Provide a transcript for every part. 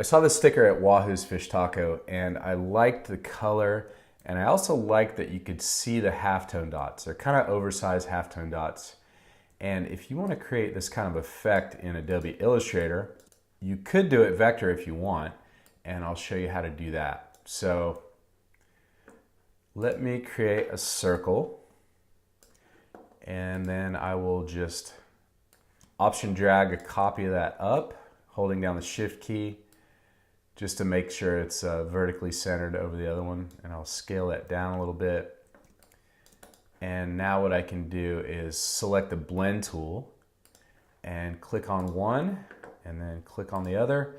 I saw this sticker at Wahoo's Fish Taco and I liked the color, and I also liked that you could see the halftone dots. They're kind of oversized halftone dots. And if you want to create this kind of effect in Adobe Illustrator, you could do it vector if you want, and I'll show you how to do that. So let me create a circle, and then I will just option drag a copy of that up, holding down the shift key just to make sure it's vertically centered over the other one, and I'll scale that down a little bit. And now what I can do is select the blend tool and click on one and then click on the other,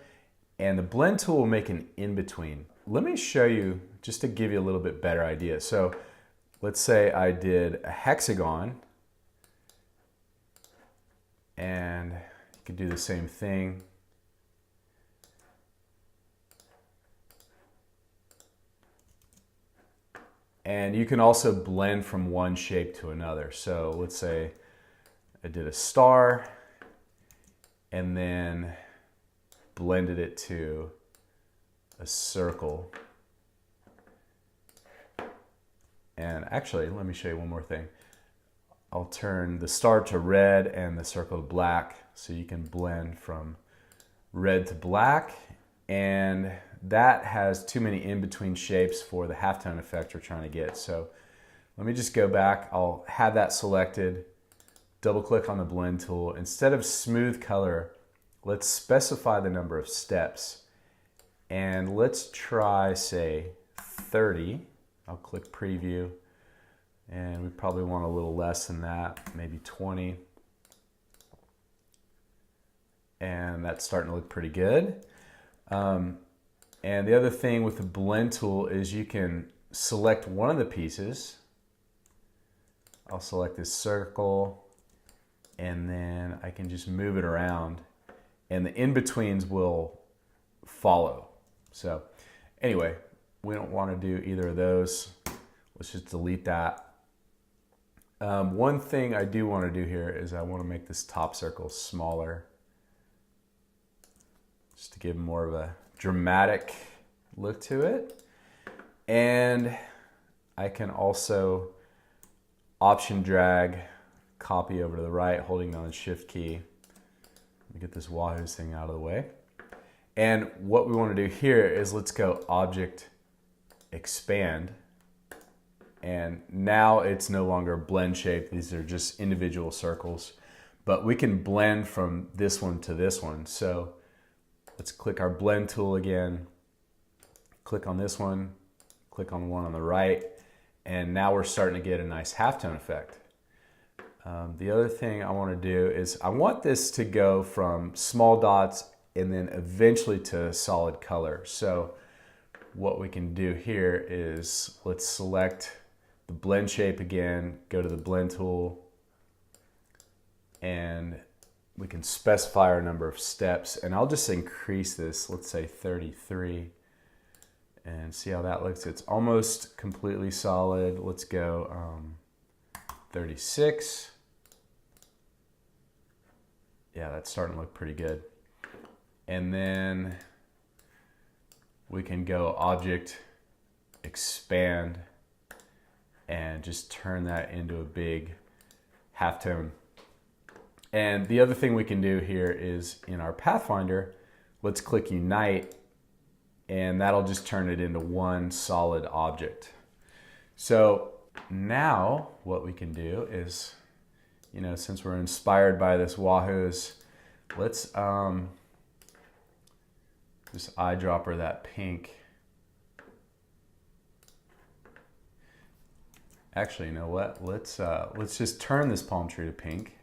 and the blend tool will make an in-between. Let me show you just to give you a little bit better idea. So let's say I did a hexagon, and you could do the same thing. And you can also blend from one shape to another. So let's say I did a star and then blended it to a circle. And actually, let me show you one more thing. I'll turn the star to red and the circle to black, so you can blend from red to black, and that has too many in-between shapes for the halftone effect we're trying to get. So let me just go back. I'll have that selected, double click on the blend tool. Instead of smooth color, let's specify the number of steps, and let's try, say, 30. I'll click preview, and we probably want a little less than that, maybe 20. And that's starting to look pretty good. And the other thing with the blend tool is you can select one of the pieces. I'll select this circle, and then I can just move it around, and the in-betweens will follow. So anyway, we don't want to do either of those. Let's just delete that. One thing I do want to do here is I want to make this top circle smaller, just to give more of a dramatic look to it. And I can also option drag, copy over to the right, holding down the shift key. Let me get this Wahoo's thing out of the way. And what we want to do here is let's go object expand. And now it's no longer blend shape. These are just individual circles, but we can blend from this one to this one. So let's click our blend tool again, click on this one, click on the one on the right, and now we're starting to get a nice halftone effect. The other thing I want to do is I want this to go from small dots and then eventually to solid color. So what we can do here is let's select the blend shape again, go to the blend tool, and we can specify our number of steps, and I'll just increase this, let's say 33, and see how that looks. It's almost completely solid. Let's go 36. Yeah, that's starting to look pretty good. And then we can go object expand and just turn that into a big halftone. And the other thing we can do here is in our Pathfinder, let's click Unite, and that'll just turn it into one solid object. So now what we can do is, since we're inspired by this Wahoo's, let's just eyedropper that pink. Actually, you know what? Let's just turn this palm tree to pink.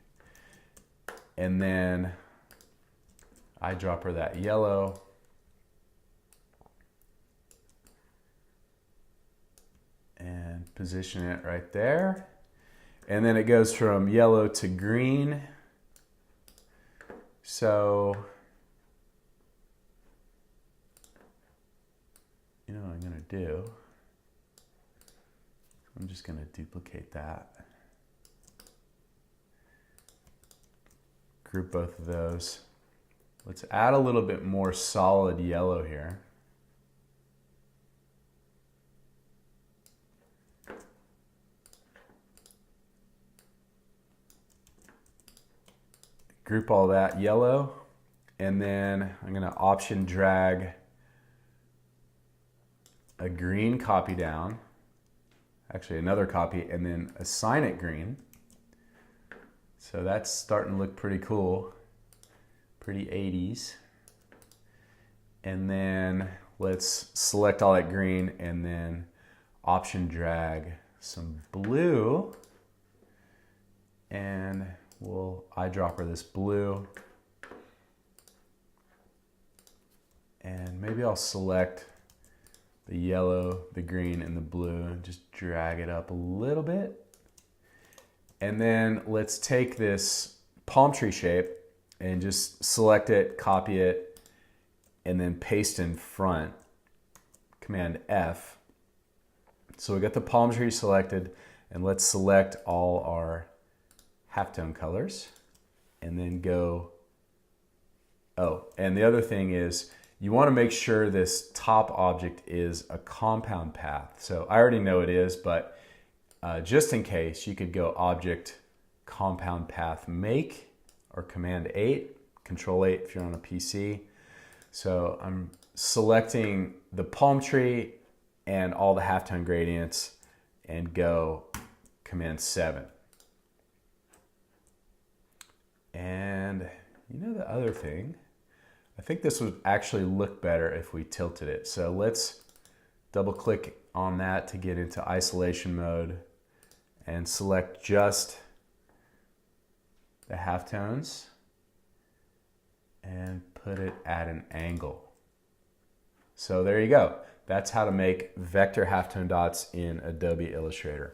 And then eyedropper that yellow. And position it right there. And then it goes from yellow to green. So, you know what I'm gonna do? I'm just gonna duplicate that. Group both of those. Let's add a little bit more solid yellow here. Group all that yellow, and then I'm going to option drag a green copy down, actually another copy, and then assign it green. So that's starting to look pretty cool, pretty 80s. And then let's select all that green and then option drag some blue, and we'll eyedropper this blue, and maybe I'll select the yellow, the green, and the blue and just drag it up a little bit. And then let's take this palm tree shape and just select it, copy it, and then paste in front, Command F. So we got the palm tree selected, and let's select all our halftone colors and then go, oh, and the other thing is you want to make sure this top object is a compound path. So I already know it is, but just in case, you could go Object, Compound Path Make, or Command 8, Control 8 if you're on a PC. So I'm selecting the palm tree and all the halftone gradients and go Command 7. And you know the other thing, I think this would actually look better if we tilted it. So let's double click on that to get into isolation mode and select just the halftones and put it at an angle. So there you go. That's how to make vector halftone dots in Adobe Illustrator.